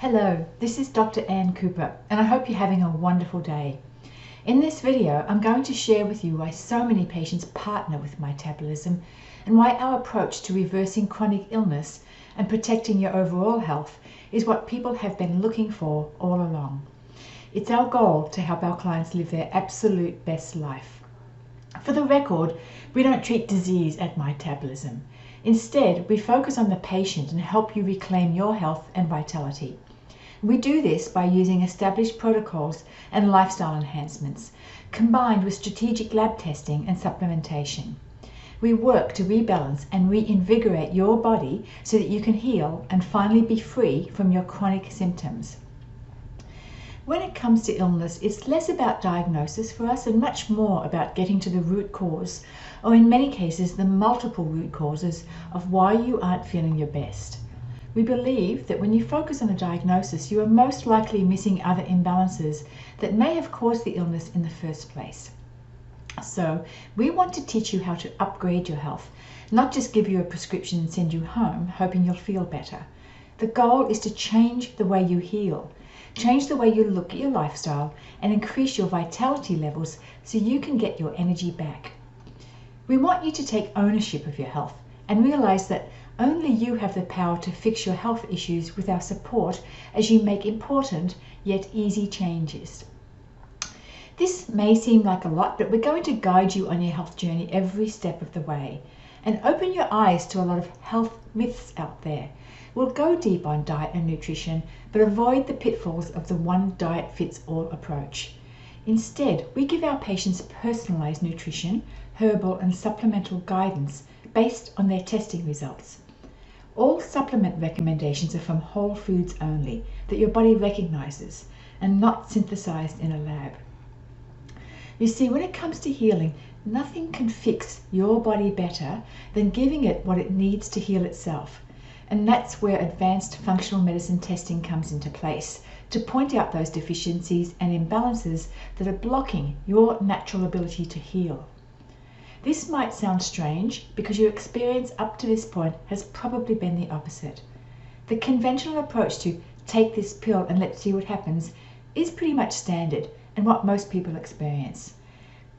Hello, this is Dr. Ann Cooper, and I hope you're having a wonderful day. In this video, I'm going to share with you why so many patients partner with MyTabolism and why our approach to reversing chronic illness and protecting your overall health is what people have been looking for all along. It's our goal to help our clients live their absolute best life. For the record, we don't treat disease at MyTabolism. Instead, we focus on the patient and help you reclaim your health and vitality. We do this by using established protocols and lifestyle enhancements, combined with strategic lab testing and supplementation. We work to rebalance and reinvigorate your body so that you can heal and finally be free from your chronic symptoms. When it comes to illness, it's less about diagnosis for us and much more about getting to the root cause, or in many cases, the multiple root causes of why you aren't feeling your best. We believe that when you focus on a diagnosis, you are most likely missing other imbalances that may have caused the illness in the first place. So we want to teach you how to upgrade your health, not just give you a prescription and send you home hoping you'll feel better. The goal is to change the way you heal, change the way you look at your lifestyle, and increase your vitality levels so you can get your energy back. We want you to take ownership of your health and realize that only you have the power to fix your health issues with our support as you make important yet easy changes. This may seem like a lot, but we're going to guide you on your health journey every step of the way and open your eyes to a lot of health myths out there. We'll go deep on diet and nutrition, but avoid the pitfalls of the one diet fits all approach. Instead, we give our patients personalized nutrition, herbal and supplemental guidance based on their testing results. All supplement recommendations are from whole foods only, that your body recognizes, and not synthesized in a lab. You see, when it comes to healing, nothing can fix your body better than giving it what it needs to heal itself. And that's where advanced functional medicine testing comes into place, to point out those deficiencies and imbalances that are blocking your natural ability to heal. This might sound strange because your experience up to this point has probably been the opposite. The conventional approach to take this pill and let's see what happens is pretty much standard and what most people experience.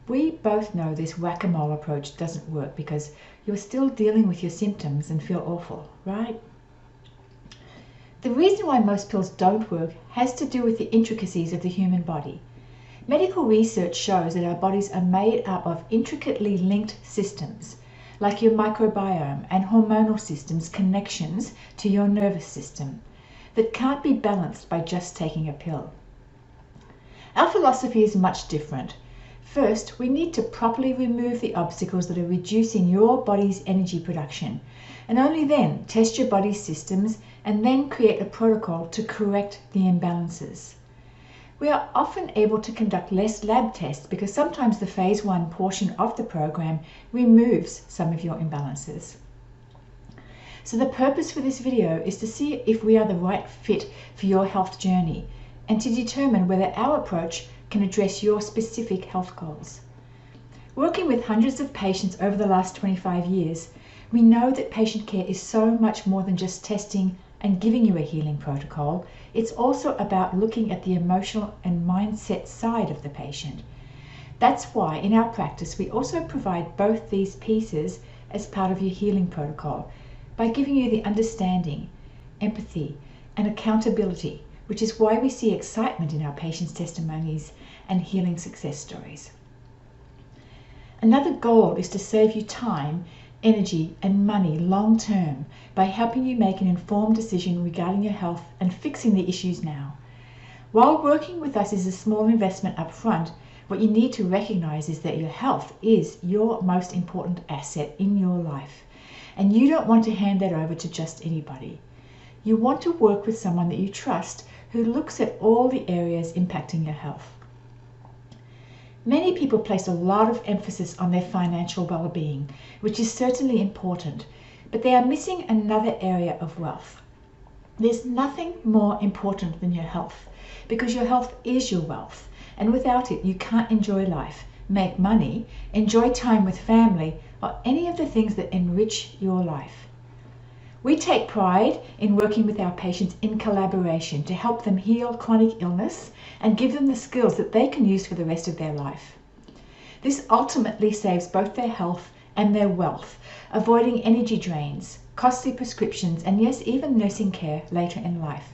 We both know this whack-a-mole approach doesn't work because you're still dealing with your symptoms and feel awful, right? The reason why most pills don't work has to do with the intricacies of the human body. Medical research shows that our bodies are made up of intricately linked systems, like your microbiome and hormonal systems connections to your nervous system, that can't be balanced by just taking a pill. Our philosophy is much different. First, we need to properly remove the obstacles that are reducing your body's energy production, and only then test your body's systems and then create a protocol to correct the imbalances. We are often able to conduct less lab tests because sometimes the phase 1 portion of the program removes some of your imbalances. So the purpose for this video is to see if we are the right fit for your health journey and to determine whether our approach can address your specific health goals. Working with hundreds of patients over the last 25 years, we know that patient care is so much more than just testing and giving you a healing protocol. It's also about looking at the emotional and mindset side of the patient. That's why in our practice we also provide both these pieces as part of your healing protocol by giving you the understanding, empathy, and accountability, which is why we see excitement in our patients' testimonies and healing success stories. Another goal is to save you time, energy, and money long term by helping you make an informed decision regarding your health and fixing the issues now. While working with us is a small investment up front, what you need to recognize is that your health is your most important asset in your life, and you don't want to hand that over to just anybody. You want to work with someone that you trust who looks at all the areas impacting your health. Many people place a lot of emphasis on their financial well-being, which is certainly important, but they are missing another area of wealth. There's nothing more important than your health, because your health is your wealth, and without it you can't enjoy life, make money, enjoy time with family, or any of the things that enrich your life. We take pride in working with our patients in collaboration to help them heal chronic illness and give them the skills that they can use for the rest of their life. This ultimately saves both their health and their wealth, avoiding energy drains, costly prescriptions, and yes, even nursing care later in life.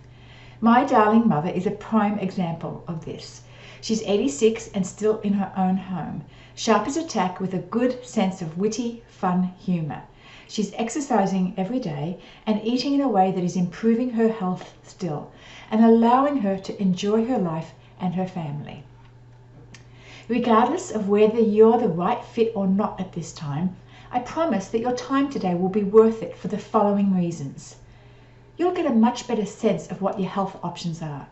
My darling mother is a prime example of this. She's 86 and still in her own home, sharp as a tack with a good sense of witty, fun humour. She's exercising every day and eating in a way that is improving her health still and allowing her to enjoy her life and her family. Regardless of whether you're the right fit or not at this time, I promise that your time today will be worth it for the following reasons. You'll get a much better sense of what your health options are.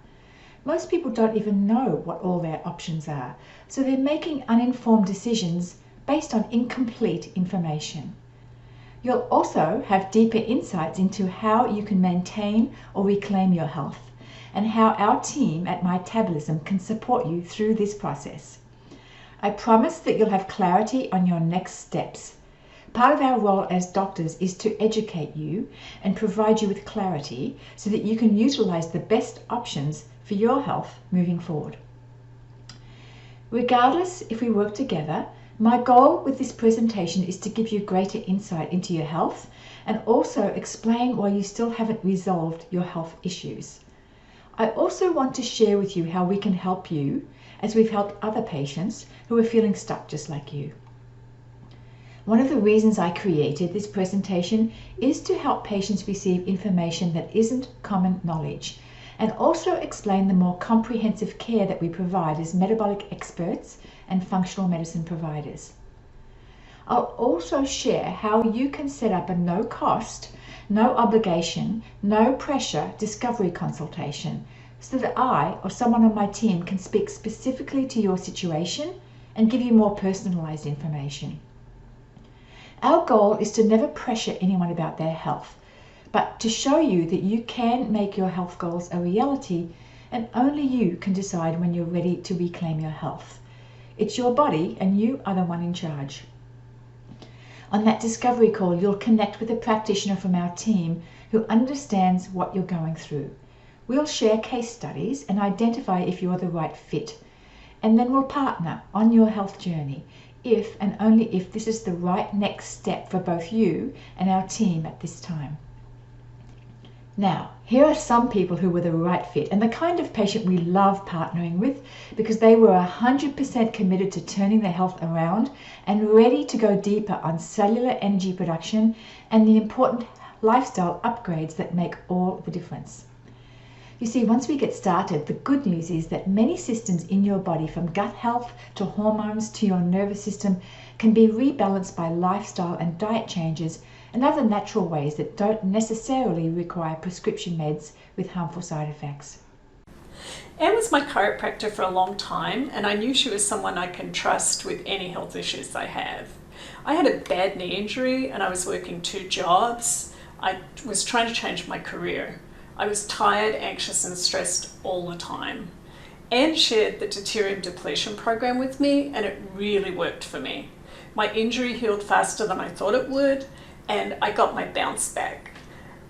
Most people don't even know what all their options are, so they're making uninformed decisions based on incomplete information. You'll also have deeper insights into how you can maintain or reclaim your health and how our team at MyTabolism can support you through this process. I promise that you'll have clarity on your next steps. Part of our role as doctors is to educate you and provide you with clarity so that you can utilize the best options for your health moving forward. Regardless if we work together, my goal with this presentation is to give you greater insight into your health and also explain why you still haven't resolved your health issues. I also want to share with you how we can help you as we've helped other patients who are feeling stuck just like you. One of the reasons I created this presentation is to help patients receive information that isn't common knowledge and also explain the more comprehensive care that we provide as metabolic experts and functional medicine providers. I'll also share how you can set up a no-cost, no obligation, no pressure discovery consultation so that I or someone on my team can speak specifically to your situation and give you more personalized information. Our goal is to never pressure anyone about their health, but to show you that you can make your health goals a reality and only you can decide when you're ready to reclaim your health. It's your body and you are the one in charge. On that discovery call, you'll connect with a practitioner from our team who understands what you're going through. We'll share case studies and identify if you're the right fit, and then we'll partner on your health journey if and only if this is the right next step for both you and our team at this time. Now, here are some people who were the right fit and the kind of patient we love partnering with because they were 100% committed to turning their health around and ready to go deeper on cellular energy production and the important lifestyle upgrades that make all the difference. You see, once we get started, the good news is that many systems in your body, from gut health to hormones to your nervous system, can be rebalanced by lifestyle and diet changes and other natural ways that don't necessarily require prescription meds with harmful side effects. Anne was my chiropractor for a long time, and I knew she was someone I can trust with any health issues I have. I had a bad knee injury and I was working 2 jobs. I was trying to change my career. I was tired, anxious and stressed all the time. Anne shared the deuterium depletion program with me and it really worked for me. My injury healed faster than I thought it would and I got my bounce back.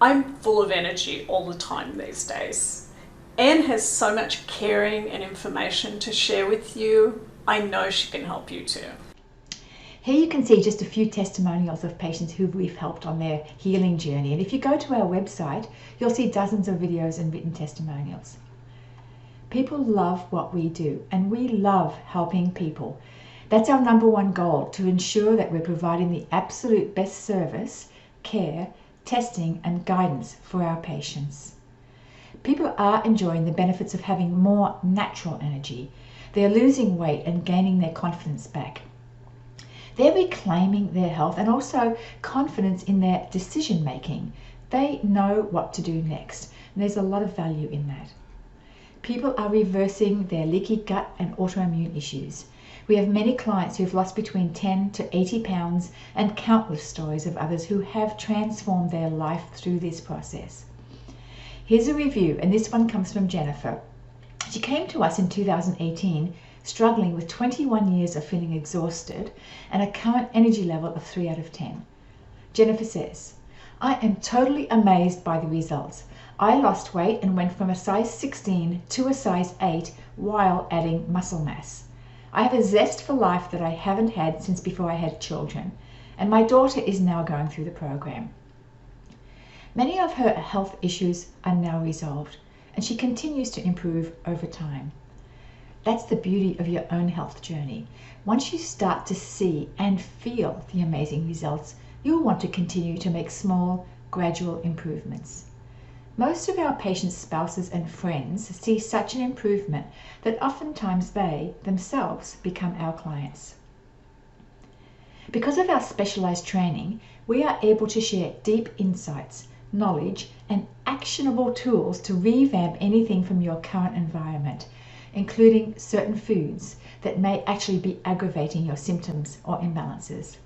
I'm full of energy all the time these days. Anne has so much caring and information to share with you. I know she can help you too. Here you can see just a few testimonials of patients who we've helped on their healing journey. And if you go to our website, you'll see dozens of videos and written testimonials. People love what we do, and we love helping people. That's our #1 goal, to ensure that we're providing the absolute best service, care, testing, and guidance for our patients. People are enjoying the benefits of having more natural energy. They're losing weight and gaining their confidence back. They're reclaiming their health and also confidence in their decision making. They know what to do next, and there's a lot of value in that. People are reversing their leaky gut and autoimmune issues. We have many clients who've lost between 10 to 80 pounds and countless stories of others who have transformed their life through this process. Here's a review, and this one comes from Jennifer. She came to us in 2018 struggling with 21 years of feeling exhausted and a current energy level of 3 out of 10. Jennifer says, I am totally amazed by the results. I lost weight and went from a size 16 to a size 8 while adding muscle mass. I have a zest for life that I haven't had since before I had children, and my daughter is now going through the program. Many of her health issues are now resolved, and she continues to improve over time. That's the beauty of your own health journey. Once you start to see and feel the amazing results, you'll want to continue to make small, gradual improvements. Most of our patients' spouses and friends see such an improvement that oftentimes they themselves become our clients. Because of our specialized training, we are able to share deep insights, knowledge, and actionable tools to revamp anything from your current environment, including certain foods that may actually be aggravating your symptoms or imbalances.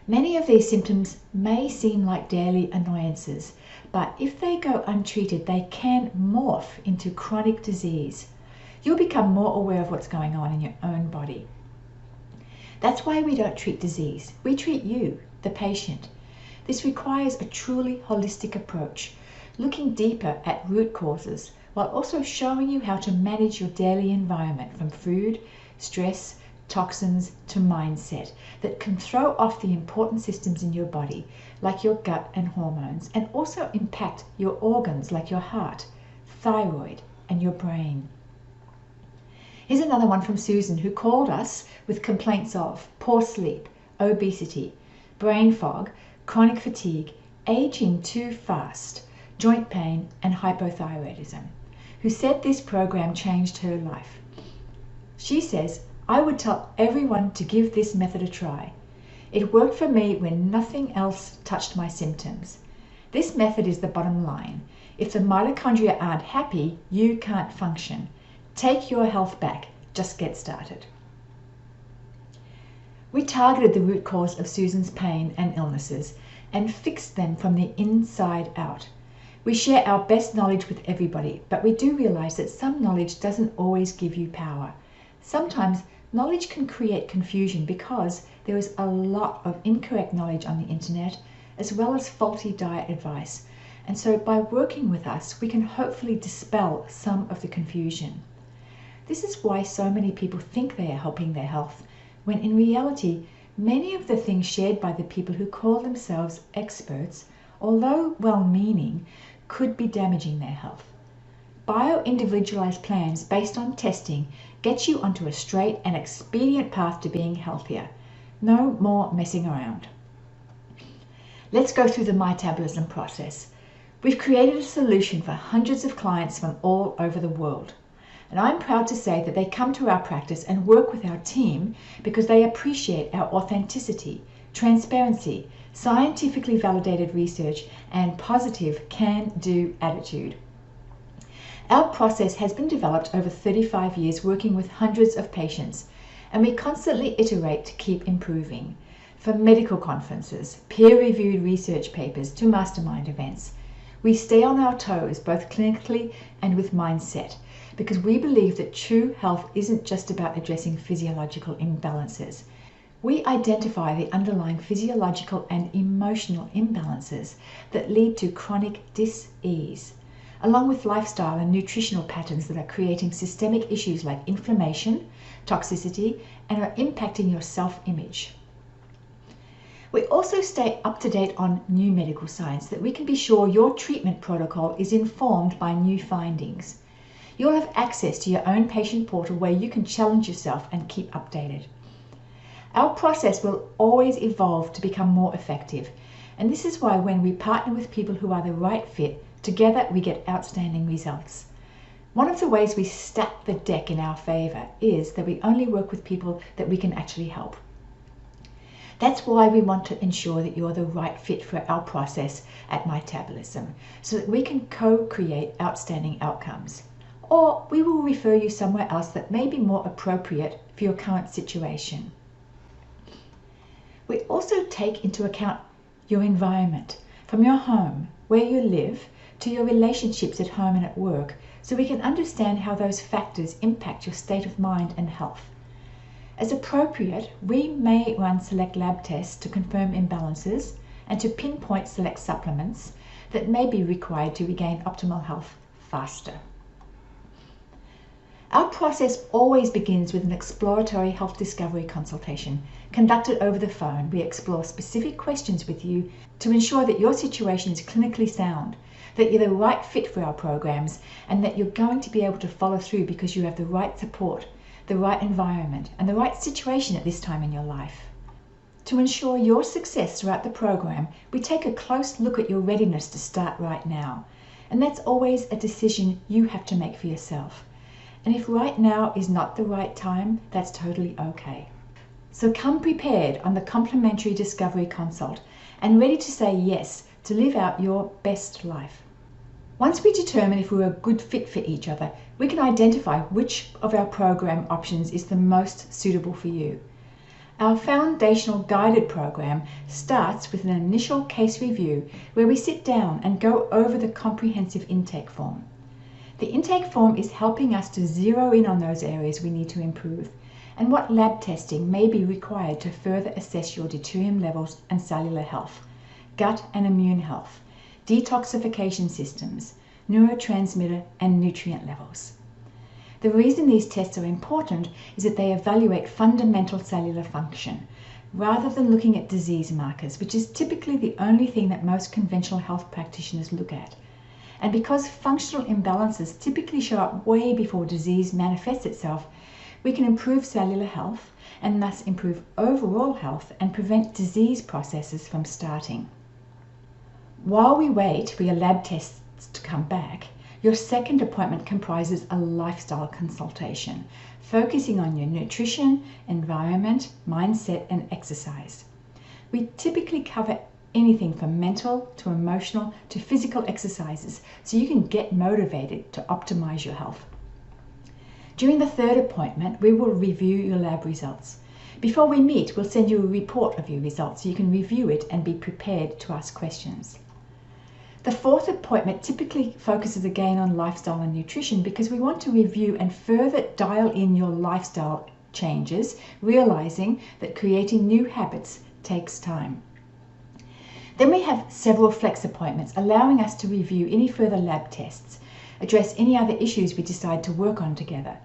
Many of these symptoms may seem like daily annoyances, but if they go untreated, they can morph into chronic disease. You'll become more aware of what's going on in your own body. That's why we don't treat disease. We treat you, the patient. This requires a truly holistic approach, looking deeper at root causes while also showing you how to manage your daily environment, from food, stress, toxins to mindset, that can throw off the important systems in your body, like your gut and hormones, and also impact your organs like your heart, thyroid, and your brain. Here's another one from Susan, who called us with complaints of poor sleep, obesity, brain fog, chronic fatigue, aging too fast, joint pain, and hypothyroidism, who said this program changed her life. She says, "I would tell everyone to give this method a try. It worked for me when nothing else touched my symptoms. This method is the bottom line. If the mitochondria aren't happy, you can't function. Take your health back. Just get started." We targeted the root cause of Susan's pain and illnesses and fixed them from the inside out. We share our best knowledge with everybody, but we do realize that some knowledge doesn't always give you power. Sometimes knowledge can create confusion because there is a lot of incorrect knowledge on the internet, as well as faulty diet advice. And so by working with us, we can hopefully dispel some of the confusion. This is why so many people think they are helping their health, when in reality, many of the things shared by the people who call themselves experts, although well-meaning, could be damaging their health. Bio-individualized plans based on testing get you onto a straight and expedient path to being healthier. No more messing around. Let's go through the MyTabolism process. We've created a solution for hundreds of clients from all over the world. And I'm proud to say that they come to our practice and work with our team because they appreciate our authenticity, transparency, scientifically validated research, and positive can-do attitude. Our process has been developed over 35 years working with hundreds of patients, and we constantly iterate to keep improving. From medical conferences, peer-reviewed research papers to mastermind events, we stay on our toes both clinically and with mindset, because we believe that true health isn't just about addressing physiological imbalances. We identify the underlying physiological and emotional imbalances that lead to chronic dis-ease, along with lifestyle and nutritional patterns that are creating systemic issues like inflammation, toxicity, and are impacting your self-image. We also stay up to date on new medical science so that we can be sure your treatment protocol is informed by new findings. You'll have access to your own patient portal where you can challenge yourself and keep updated. Our process will always evolve to become more effective, and this is why when we partner with people who are the right fit, together we get outstanding results. One of the ways we stack the deck in our favor is that we only work with people that we can actually help. That's why we want to ensure that you're the right fit for our process at MyTabolism, so that we can co-create outstanding outcomes. Or we will refer you somewhere else that may be more appropriate for your current situation. We also take into account your environment, from your home, where you live, to your relationships at home and at work, so we can understand how those factors impact your state of mind and health. As appropriate, we may run select lab tests to confirm imbalances and to pinpoint select supplements that may be required to regain optimal health faster. Our process always begins with an exploratory health discovery consultation conducted over the phone. We explore specific questions with you to ensure that your situation is clinically sound, that you're the right fit for our programs, and that you're going to be able to follow through because you have the right support, the right environment, and the right situation at this time in your life. To ensure your success throughout the program, we take a close look at your readiness to start right now. And that's always a decision you have to make for yourself. And if right now is not the right time, that's totally okay. So come prepared on the complimentary discovery consult and ready to say yes to live out your best life. Once we determine if we're a good fit for each other, we can identify which of our program options is the most suitable for you. Our foundational guided program starts with an initial case review where we sit down and go over the comprehensive intake form. The intake form is helping us to zero in on those areas we need to improve and what lab testing may be required to further assess your deuterium levels and cellular health, gut and immune health, detoxification systems, neurotransmitter and nutrient levels. The reason these tests are important is that they evaluate fundamental cellular function rather than looking at disease markers, which is typically the only thing that most conventional health practitioners look at. And because functional imbalances typically show up way before disease manifests itself, we can improve cellular health and thus improve overall health and prevent disease processes from starting. While we wait for your lab tests to come back, your second appointment comprises a lifestyle consultation, focusing on your nutrition, environment, mindset, and exercise. We typically cover anything from mental to emotional to physical exercises so you can get motivated to optimize your health. During the third appointment, we will review your lab results. Before we meet, we'll send you a report of your results so you can review it and be prepared to ask questions. The fourth appointment typically focuses again on lifestyle and nutrition because we want to review and further dial in your lifestyle changes, realizing that creating new habits takes time. Then we have several flex appointments, allowing us to review any further lab tests, address any other issues we decide to work on together.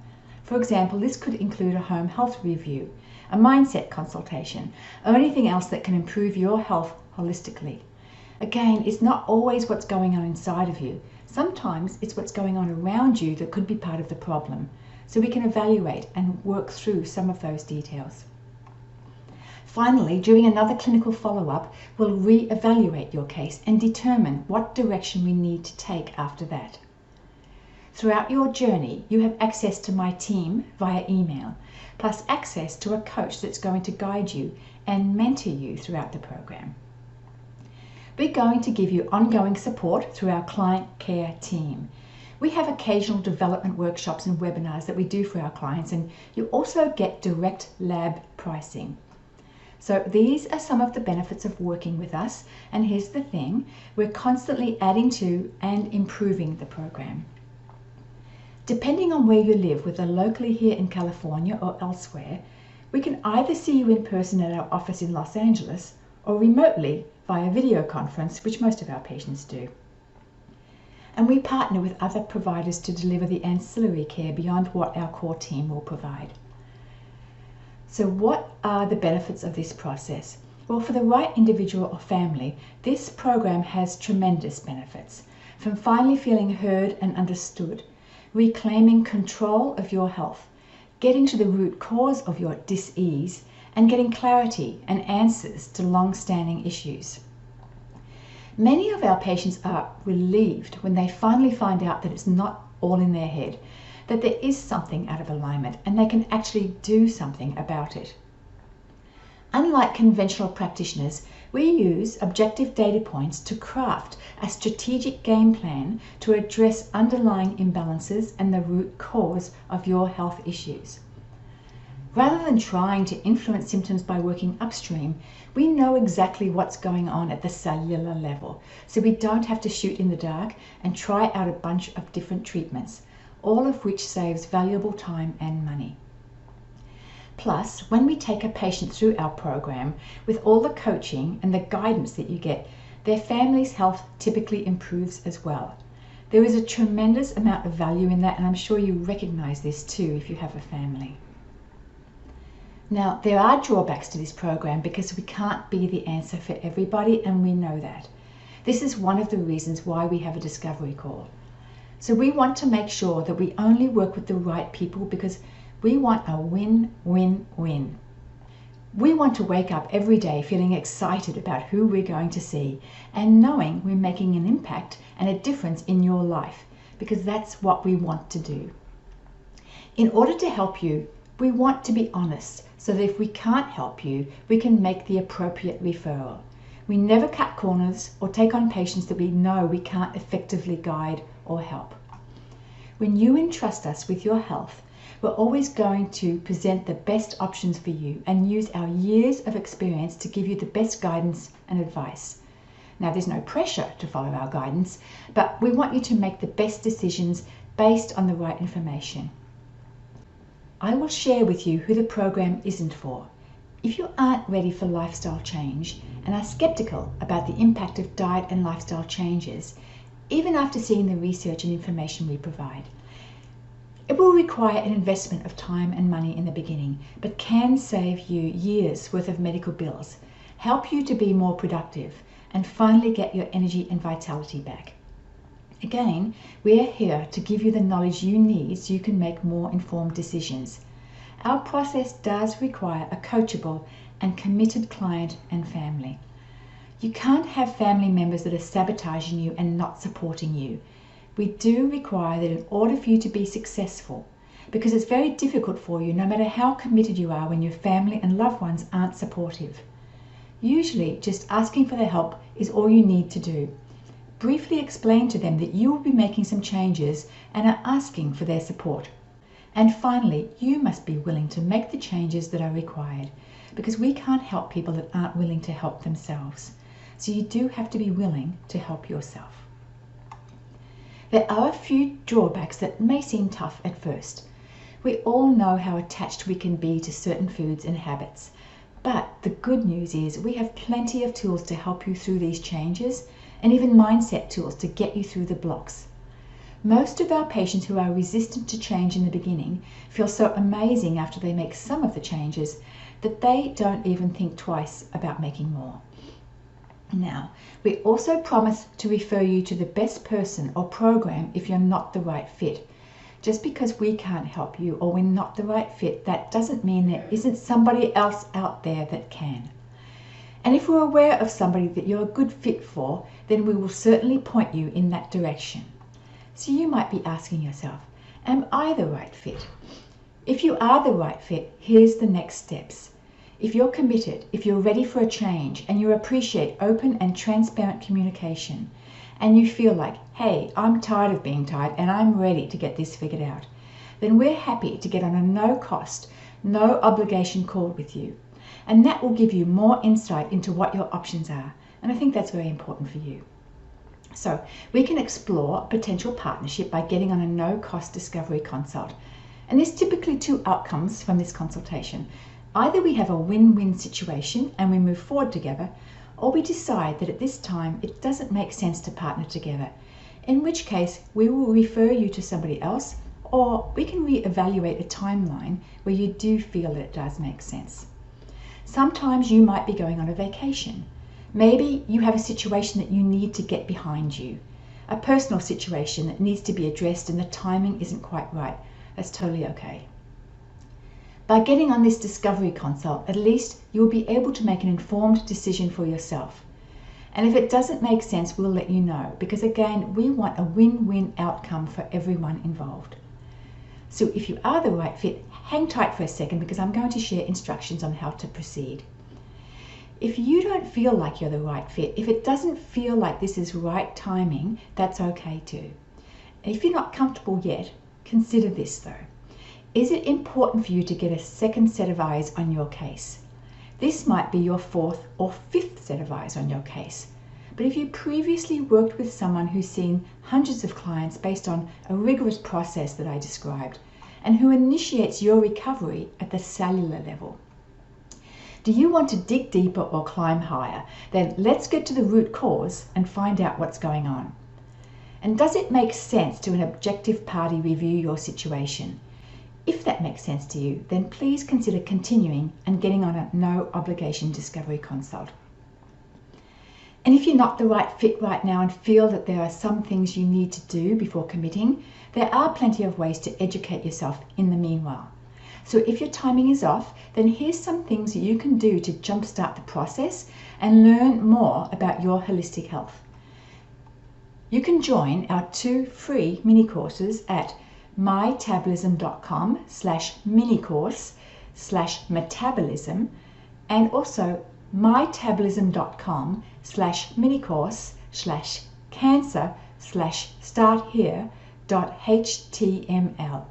For example, this could include a home health review, a mindset consultation, or anything else that can improve your health holistically. Again, it's not always what's going on inside of you. Sometimes it's what's going on around you that could be part of the problem, so we can evaluate and work through some of those details. Finally, during another clinical follow-up, we'll re-evaluate your case and determine what direction we need to take after that. Throughout your journey, you have access to my team via email, plus access to a coach that's going to guide you and mentor you throughout the program. We're going to give you ongoing support through our client care team. We have occasional development workshops and webinars that we do for our clients, and you also get direct lab pricing. So these are some of the benefits of working with us, and here's the thing, we're constantly adding to and improving the program. Depending on where you live, whether locally here in California or elsewhere, we can either see you in person at our office in Los Angeles or remotely via video conference, which most of our patients do. And we partner with other providers to deliver the ancillary care beyond what our core team will provide. So what are the benefits of this process? Well, for the right individual or family, this program has tremendous benefits. From finally feeling heard and understood, reclaiming control of your health, getting to the root cause of your dis-ease, and getting clarity and answers to long-standing issues. Many of our patients are relieved when they finally find out that it's not all in their head, that there is something out of alignment and they can actually do something about it. Unlike conventional practitioners, we use objective data points to craft a strategic game plan to address underlying imbalances and the root cause of your health issues. Rather than trying to influence symptoms by working upstream, we know exactly what's going on at the cellular level, so we don't have to shoot in the dark and try out a bunch of different treatments, all of which saves valuable time and money. Plus, when we take a patient through our program, with all the coaching and the guidance that you get, their family's health typically improves as well. There is a tremendous amount of value in that, and I'm sure you recognize this too if you have a family. Now, there are drawbacks to this program because we can't be the answer for everybody, and we know that. This is one of the reasons why we have a discovery call. So we want to make sure that we only work with the right people because we want a win-win-win. We want to wake up every day feeling excited about who we're going to see and knowing we're making an impact and a difference in your life, because that's what we want to do. In order to help you, we want to be honest so that if we can't help you, we can make the appropriate referral. We never cut corners or take on patients that we know we can't effectively guide or help. When you entrust us with your health, we're always going to present the best options for you and use our years of experience to give you the best guidance and advice. Now, there's no pressure to follow our guidance, but we want you to make the best decisions based on the right information. I will share with you who the program isn't for. If you aren't ready for lifestyle change and are skeptical about the impact of diet and lifestyle changes, even after seeing the research and information we provide, it will require an investment of time and money in the beginning, but can save you years worth of medical bills, help you to be more productive, and finally get your energy and vitality back. Again, we are here to give you the knowledge you need so you can make more informed decisions. Our process does require a coachable and committed client and family. You can't have family members that are sabotaging you and not supporting you. We do require that in order for you to be successful, because it's very difficult for you no matter how committed you are when your family and loved ones aren't supportive. Usually, just asking for their help is all you need to do. Briefly explain to them that you will be making some changes and are asking for their support. And finally, you must be willing to make the changes that are required, because we can't help people that aren't willing to help themselves. So you do have to be willing to help yourself. There are a few drawbacks that may seem tough at first. We all know how attached we can be to certain foods and habits, but the good news is we have plenty of tools to help you through these changes and even mindset tools to get you through the blocks. Most of our patients who are resistant to change in the beginning feel so amazing after they make some of the changes that they don't even think twice about making more. Now, we also promise to refer you to the best person or program if you're not the right fit. Just because we can't help you or we're not the right fit, that doesn't mean there isn't somebody else out there that can. And if we're aware of somebody that you're a good fit for, then we will certainly point you in that direction. So you might be asking yourself, am I the right fit? If you are the right fit, here's the next steps. If you're committed, if you're ready for a change, and you appreciate open and transparent communication, and you feel like, hey, I'm tired of being tired and I'm ready to get this figured out, then we're happy to get on a no-cost, no-obligation call with you. And that will give you more insight into what your options are. And I think that's very important for you. So we can explore a potential partnership by getting on a no-cost discovery consult. And there's typically two outcomes from this consultation. Either we have a win-win situation and we move forward together, or we decide that at this time it doesn't make sense to partner together, in which case we will refer you to somebody else, or we can reevaluate a timeline where you do feel that it does make sense. Sometimes you might be going on a vacation. Maybe you have a situation that you need to get behind you, a personal situation that needs to be addressed and the timing isn't quite right. That's totally okay. By getting on this discovery consult, at least you will be able to make an informed decision for yourself. And if it doesn't make sense, we'll let you know, because again, we want a win-win outcome for everyone involved. So if you are the right fit, hang tight for a second because I'm going to share instructions on how to proceed. If you don't feel like you're the right fit, if it doesn't feel like this is right timing, that's okay too. And if you're not comfortable yet, consider this though. Is it important for you to get a second set of eyes on your case? This might be your fourth or fifth set of eyes on your case. But if you previously worked with someone who's seen hundreds of clients based on a rigorous process that I described, and who initiates your recovery at the cellular level. Do you want to dig deeper or climb higher? Then let's get to the root cause and find out what's going on. And does it make sense to an objective party review your situation? If that makes sense to you, then please consider continuing and getting on a no obligation discovery consult. And if you're not the right fit right now and feel that there are some things you need to do before committing, there are plenty of ways to educate yourself in the meanwhile. So if your timing is off, then here's some things that you can do to jumpstart the process and learn more about your holistic health. You can join our 2 free mini courses at mytabolism.com/minicourse/metabolism and also mytabolism.com/minicourse/cancer/starthere.html.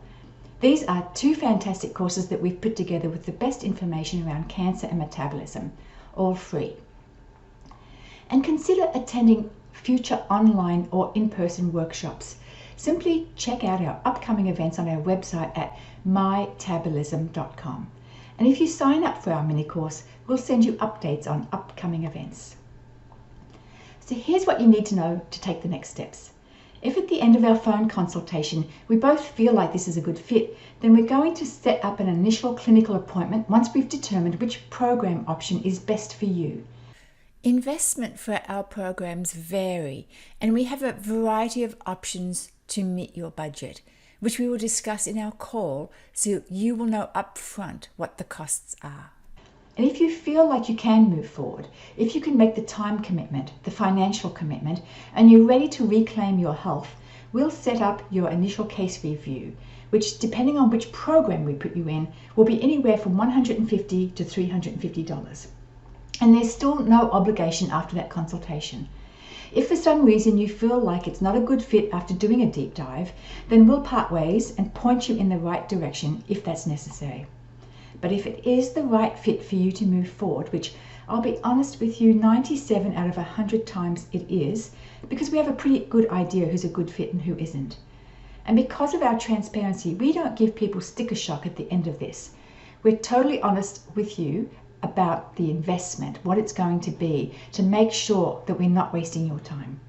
These are 2 fantastic courses that we've put together with the best information around cancer and metabolism, all free. And consider attending future online or in-person workshops. Simply check out our upcoming events on our website at mytabolism.com. And if you sign up for our mini course, we'll send you updates on upcoming events. So here's what you need to know to take the next steps. If at the end of our phone consultation we both feel like this is a good fit, then we're going to set up an initial clinical appointment once we've determined which program option is best for you. Investment for our programs vary, and we have a variety of options to meet your budget, which we will discuss in our call so you will know upfront what the costs are. And if you feel like you can move forward, if you can make the time commitment, the financial commitment, and you're ready to reclaim your health, we'll set up your initial case review, which, depending on which program we put you in, will be anywhere from $150 to $350. And there's still no obligation after that consultation. If for some reason you feel like it's not a good fit after doing a deep dive, then we'll part ways and point you in the right direction if that's necessary. But if it is the right fit for you to move forward, which I'll be honest with you, 97 out of 100 times it is, because we have a pretty good idea who's a good fit and who isn't. And because of our transparency, we don't give people sticker shock at the end of this. We're totally honest with you about the investment, what it's going to be, to make sure that we're not wasting your time.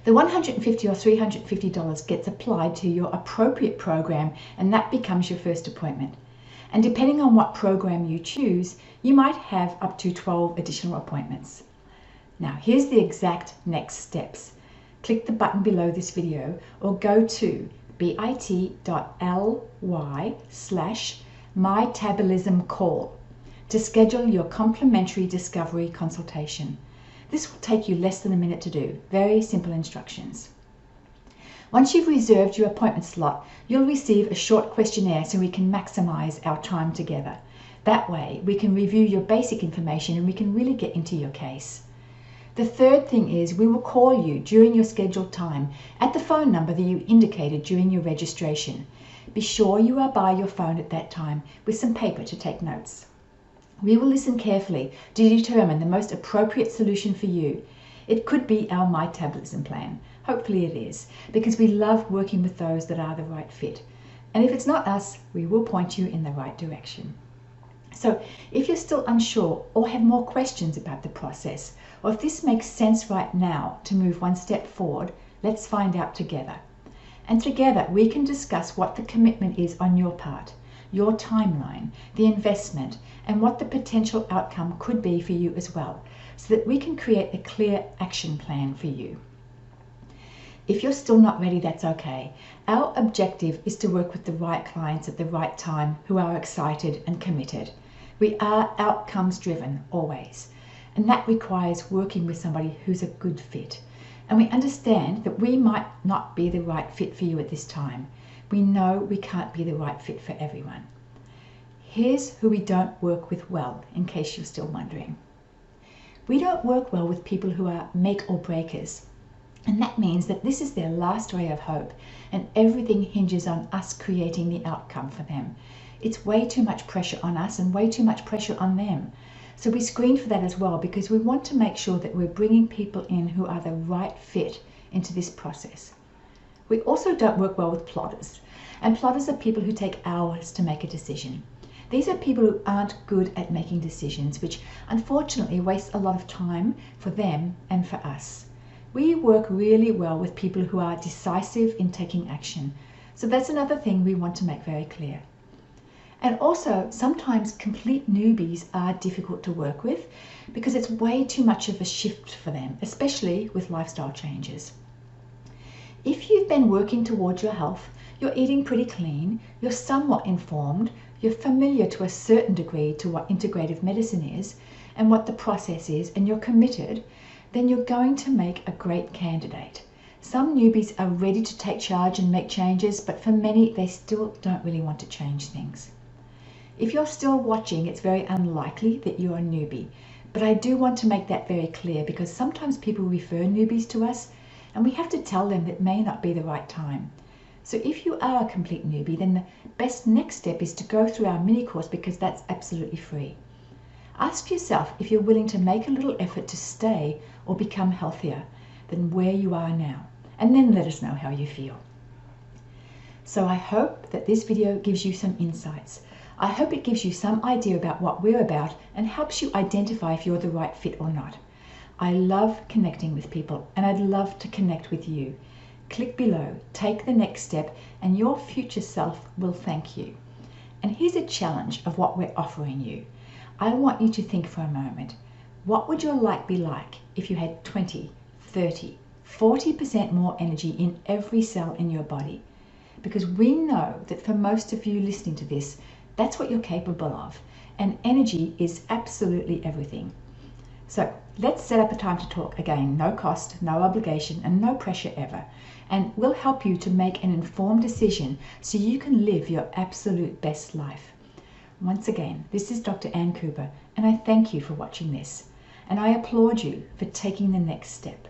The $150 or $350 gets applied to your appropriate program, and that becomes your first appointment. And depending on what program you choose, you might have up to 12 additional appointments. Now, here's the exact next steps. Click the button below this video or go to bit.ly/mytabolismcall to schedule your complimentary discovery consultation. This will take you less than a minute to do. Very simple instructions. Once you've reserved your appointment slot, you'll receive a short questionnaire so we can maximize our time together. That way, we can review your basic information and we can really get into your case. The third thing is we will call you during your scheduled time at the phone number that you indicated during your registration. Be sure you are by your phone at that time with some paper to take notes. We will listen carefully to determine the most appropriate solution for you. It could be our MyTabolism plan. Hopefully it is, because we love working with those that are the right fit. And if it's not us, we will point you in the right direction. So if you're still unsure or have more questions about the process, or if this makes sense right now to move one step forward, let's find out together. And together we can discuss what the commitment is on your part, your timeline, the investment, and what the potential outcome could be for you as well, so that we can create a clear action plan for you. If you're still not ready, that's okay. Our objective is to work with the right clients at the right time who are excited and committed. We are outcomes driven always, and that requires working with somebody who's a good fit. And we understand that we might not be the right fit for you at this time. We know we can't be the right fit for everyone. Here's who we don't work with well, in case you're still wondering. We don't work well with people who are make or breakers. And that means that this is their last ray of hope, and everything hinges on us creating the outcome for them. It's way too much pressure on us and way too much pressure on them. So we screen for that as well, because we want to make sure that we're bringing people in who are the right fit into this process. We also don't work well with plotters. And plotters are people who take hours to make a decision. These are people who aren't good at making decisions, which unfortunately wastes a lot of time for them and for us. We work really well with people who are decisive in taking action. So that's another thing we want to make very clear. And also, sometimes complete newbies are difficult to work with because it's way too much of a shift for them, especially with lifestyle changes. If you've been working towards your health, you're eating pretty clean, you're somewhat informed, you're familiar to a certain degree to what integrative medicine is and what the process is, and you're committed, then you're going to make a great candidate. Some newbies are ready to take charge and make changes, but for many, they still don't really want to change things. If you're still watching, it's very unlikely that you're a newbie, but I do want to make that very clear because sometimes people refer newbies to us and we have to tell them it may not be the right time. So if you are a complete newbie, then the best next step is to go through our mini course because that's absolutely free. Ask yourself if you're willing to make a little effort to stay or become healthier than where you are now, and then let us know how you feel. So I hope that this video gives you some insights. I hope it gives you some idea about what we're about and helps you identify if you're the right fit or not. I love connecting with people and I'd love to connect with you. Click below, take the next step, and your future self will thank you. And here's a challenge of what we're offering you. I want you to think for a moment. What would your life be like if you had 20, 30, 40% more energy in every cell in your body? Because we know that for most of you listening to this, that's what you're capable of. And energy is absolutely everything. So let's set up a time to talk again. No cost, no obligation, and no pressure ever. And we'll help you to make an informed decision so you can live your absolute best life. Once again, this is Dr. Ann Cooper, and I thank you for watching this. And I applaud you for taking the next step.